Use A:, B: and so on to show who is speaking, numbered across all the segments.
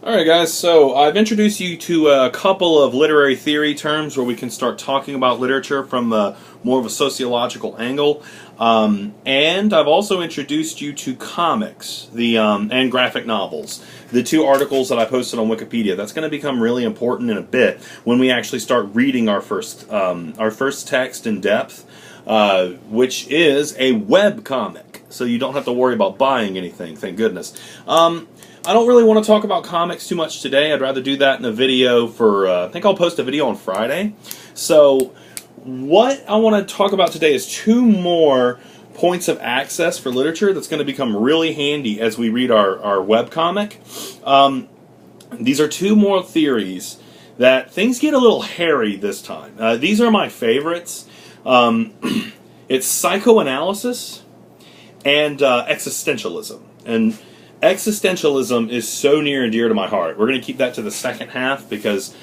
A: Alright guys, so I've introduced you to a couple of literary theory terms where we can start talking about literature from more of a sociological angle. And I've also introduced you to comics and graphic novels, the two articles that I posted on Wikipedia. That's going to become really important in a bit when we actually start reading our first text in depth, which is a web comic. So you don't have to worry about buying anything, thank goodness. I don't really want to talk about comics too much today. I'd rather do that in a video for, I think I'll post a video on Friday. So what I want to talk about today is two more points of access for literature that's going to become really handy as we read our webcomic. These are two more theories that things get a little hairy this time. These are my favorites. It's psychoanalysis and existentialism. And existentialism is so near and dear to my heart. We're going to keep that to the second half because,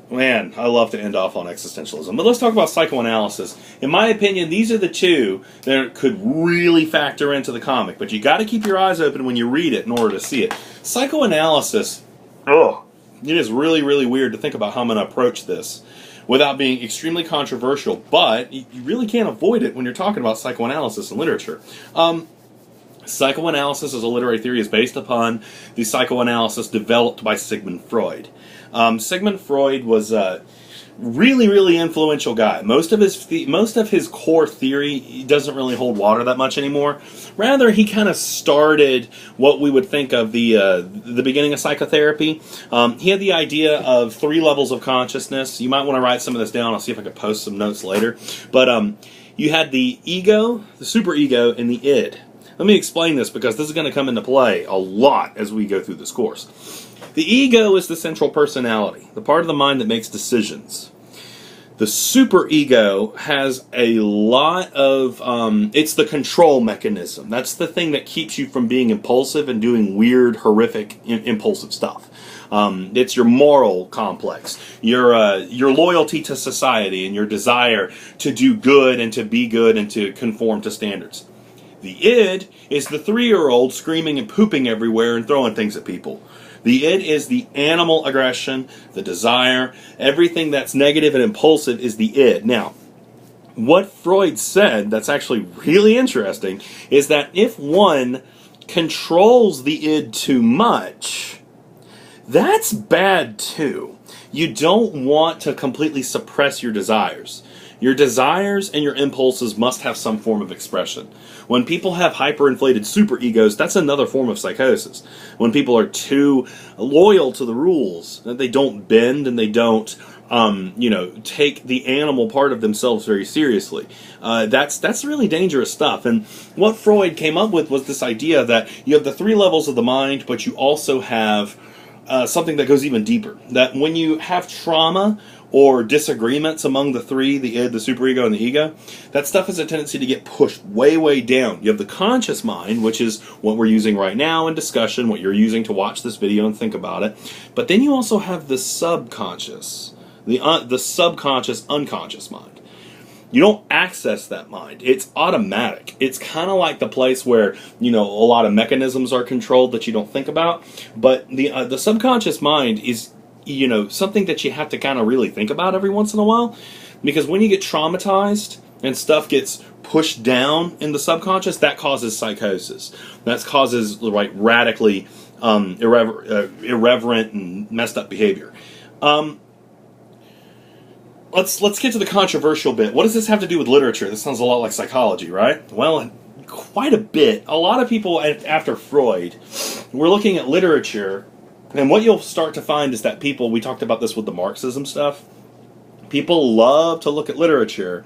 A: man, I love to end off on existentialism. But let's talk about psychoanalysis. In my opinion, these are the two that could really factor into the comic. But you got to keep your eyes open when you read it in order to see it. Psychoanalysis, it is really, really weird to think about how I'm going to approach this without being extremely controversial. But you really can't avoid it when you're talking about psychoanalysis in literature. Psychoanalysis as a literary theory is based upon the psychoanalysis developed by Sigmund Freud. Sigmund Freud was a really, really influential guy. Most of his core theory doesn't really hold water that much anymore. Rather, he kind of started what we would think of the beginning of psychotherapy. He had the idea of 3 levels of consciousness. You might want to write some of this down. I'll see if I can post some notes later. But you had the ego, the superego, and the id. Let me explain this because this is going to come into play a lot as we go through this course. The ego is the central personality, the part of the mind that makes decisions. The superego has a lot of, it's the control mechanism. That's the thing that keeps you from being impulsive and doing weird, horrific, impulsive stuff. It's your moral complex, your loyalty to society, and your desire to do good and to be good and to conform to standards. The id is the 3-year-old screaming and pooping everywhere and throwing things at people. The id is the animal aggression, the desire, everything that's negative and impulsive is the id. Now, what Freud said that's actually really interesting is that if one controls the id too much, that's bad too. You don't want to completely suppress your desires. Your desires and your impulses must have some form of expression. When people have hyperinflated superegos, that's another form of psychosis. When people are too loyal to the rules, that they don't bend and they don't, take the animal part of themselves very seriously. That's really dangerous stuff. And what Freud came up with was this idea that you have the 3 levels of the mind, but you also have something that goes even deeper. That when you have trauma or disagreements among the 3, the id, the superego, and the ego, that stuff has a tendency to get pushed way, way down. You have the conscious mind, which is what we're using right now in discussion, what you're using to watch this video and think about it. But then you also have the subconscious, the subconscious, unconscious mind. You don't access that mind. It's automatic. It's kind of like the place where, a lot of mechanisms are controlled that you don't think about. But the subconscious mind is, something that you have to kind of really think about every once in a while. Because when you get traumatized and stuff gets pushed down in the subconscious, that causes psychosis. That causes, radically irreverent and messed up behavior. Let's get to the controversial bit. What does this have to do with literature? This sounds a lot like psychology, right? Well, quite a bit. A lot of people after Freud were looking at literature, and what you'll start to find is that people, we talked about this with the Marxism stuff, people love to look at literature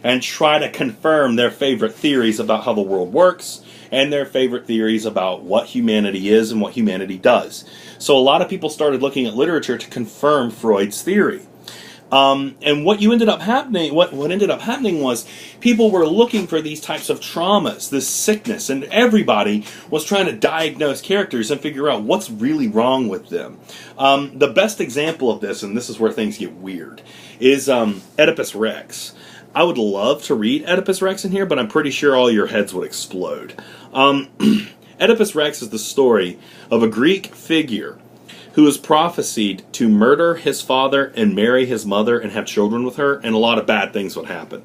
A: and try to confirm their favorite theories about how the world works and their favorite theories about what humanity is and what humanity does. So a lot of people started looking at literature to confirm Freud's theory. And what ended up happening was people were looking for these types of traumas, this sickness, and everybody was trying to diagnose characters and figure out what's really wrong with them. The best example of this, and this is where things get weird, is Oedipus Rex. I would love to read Oedipus Rex in here, but I'm pretty sure all your heads would explode. Oedipus Rex is the story of a Greek figure who is prophesied to murder his father and marry his mother and have children with her, and a lot of bad things would happen.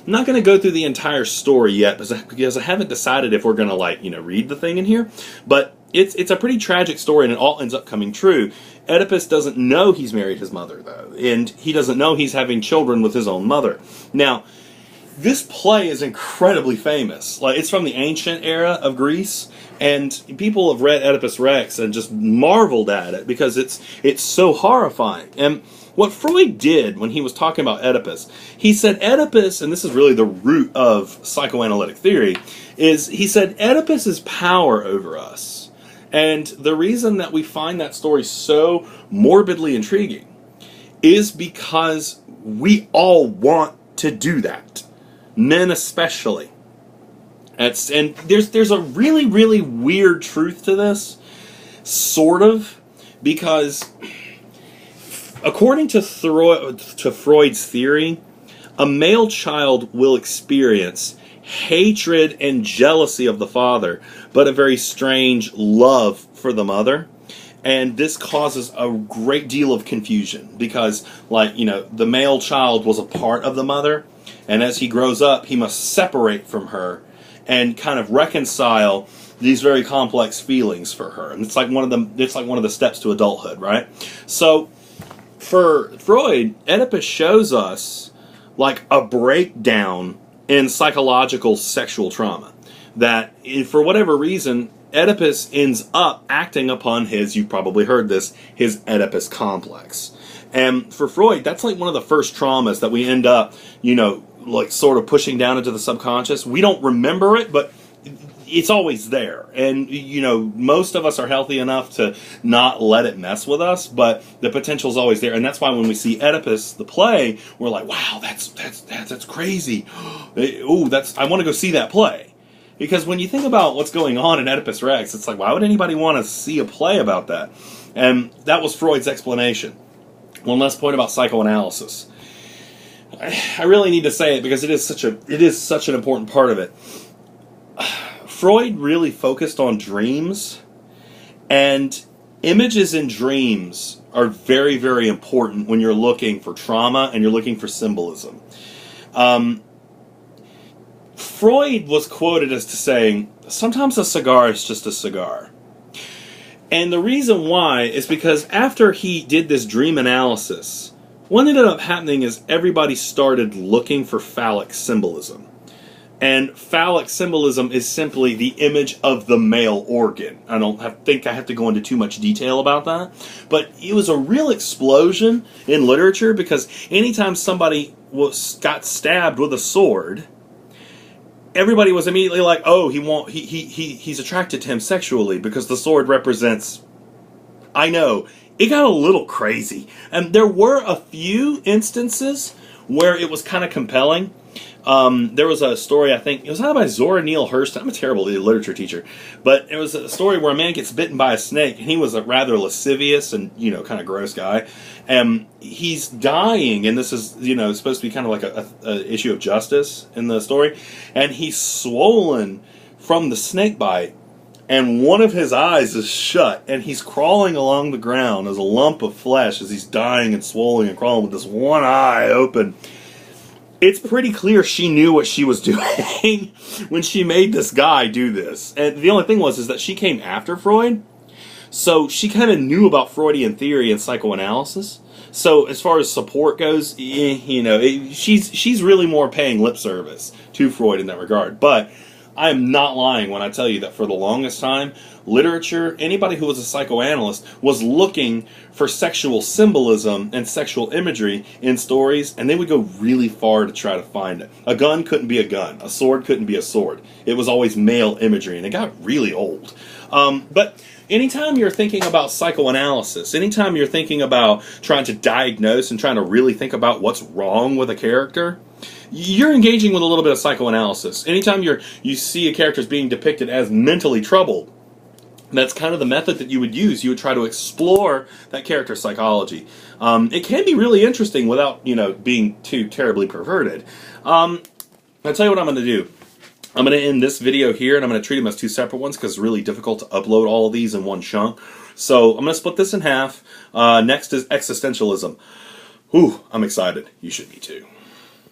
A: I'm not going to go through the entire story yet because I haven't decided if we're going to read the thing in here, but it's a pretty tragic story, and it all ends up coming true. Oedipus doesn't know he's married his mother, though, and he doesn't know he's having children with his own mother. Now, this play is incredibly famous. It's from the ancient era of Greece, and people have read Oedipus Rex and just marveled at it because it's so horrifying. And what Freud did when he was talking about Oedipus, he said Oedipus, and this is really the root of psychoanalytic theory, is he said Oedipus's power over us. And the reason that we find that story so morbidly intriguing is because we all want to do that. Men especially. And there's a really, really weird truth to this, sort of, because according to Freud's theory, a male child will experience hatred and jealousy of the father, but a very strange love for the mother. And this causes a great deal of confusion because, the male child was a part of the mother, and as he grows up, he must separate from her and kind of reconcile these very complex feelings for her. And it's like one of the steps to adulthood, right? So for Freud, Oedipus shows us a breakdown in psychological sexual trauma. That, for whatever reason, Oedipus ends up acting upon you've probably heard this, his Oedipus complex. And for Freud, that's one of the first traumas that we end up, sort of pushing down into the subconscious. We don't remember it, but it's always there. And, most of us are healthy enough to not let it mess with us, but the potential's always there. And that's why when we see Oedipus, the play, we're like, wow, that's crazy. Ooh, I want to go see that play. Because when you think about what's going on in Oedipus Rex, it's why would anybody want to see a play about that? And that was Freud's explanation. One last point about psychoanalysis. I really need to say it because it is such an important part of it. Freud really focused on dreams, and images in dreams are very, very important when you're looking for trauma and you're looking for symbolism. Freud was quoted as saying, sometimes a cigar is just a cigar. And the reason why is because after he did this dream analysis, what ended up happening is everybody started looking for phallic symbolism. And phallic symbolism is simply the image of the male organ. I don't think I have to go into too much detail about that. But it was a real explosion in literature because anytime somebody got stabbed with a sword, everybody was immediately like, oh, he's attracted to him sexually because the sword represents... I know, it got a little crazy. And there were a few instances where it was kind of compelling. There was a story, I think, it was not by Zora Neale Hurston. I'm a terrible literature teacher. But it was a story where a man gets bitten by a snake, and he was a rather lascivious and, kind of gross guy. And he's dying, and this is, supposed to be kind of like a issue of justice in the story. And he's swollen from the snake bite, and one of his eyes is shut, and he's crawling along the ground as a lump of flesh as he's dying and swollen and crawling with this one eye open. It's pretty clear she knew what she was doing when she made this guy do this. And the only thing is that she came after Freud, so she kind of knew about Freudian theory and psychoanalysis. So as far as support goes, she's really more paying lip service to Freud in that regard. But I am not lying when I tell you that for the longest time, literature, anybody who was a psychoanalyst was looking for sexual symbolism and sexual imagery in stories, and they would go really far to try to find it. A gun couldn't be a gun. A sword couldn't be a sword. It was always male imagery, and it got really old. But anytime you're thinking about psychoanalysis, anytime you're thinking about trying to diagnose and trying to really think about what's wrong with a character, you're engaging with a little bit of psychoanalysis. Anytime you see a character as being depicted as mentally troubled, that's kind of the method that you would use. You would try to explore that character's psychology. It can be really interesting without, being too terribly perverted. I'll tell you what I'm going to do. I'm going to end this video here, and I'm going to treat them as two separate ones because it's really difficult to upload all of these in one chunk. So I'm going to split this in half. Next is existentialism. Whew, I'm excited. You should be too.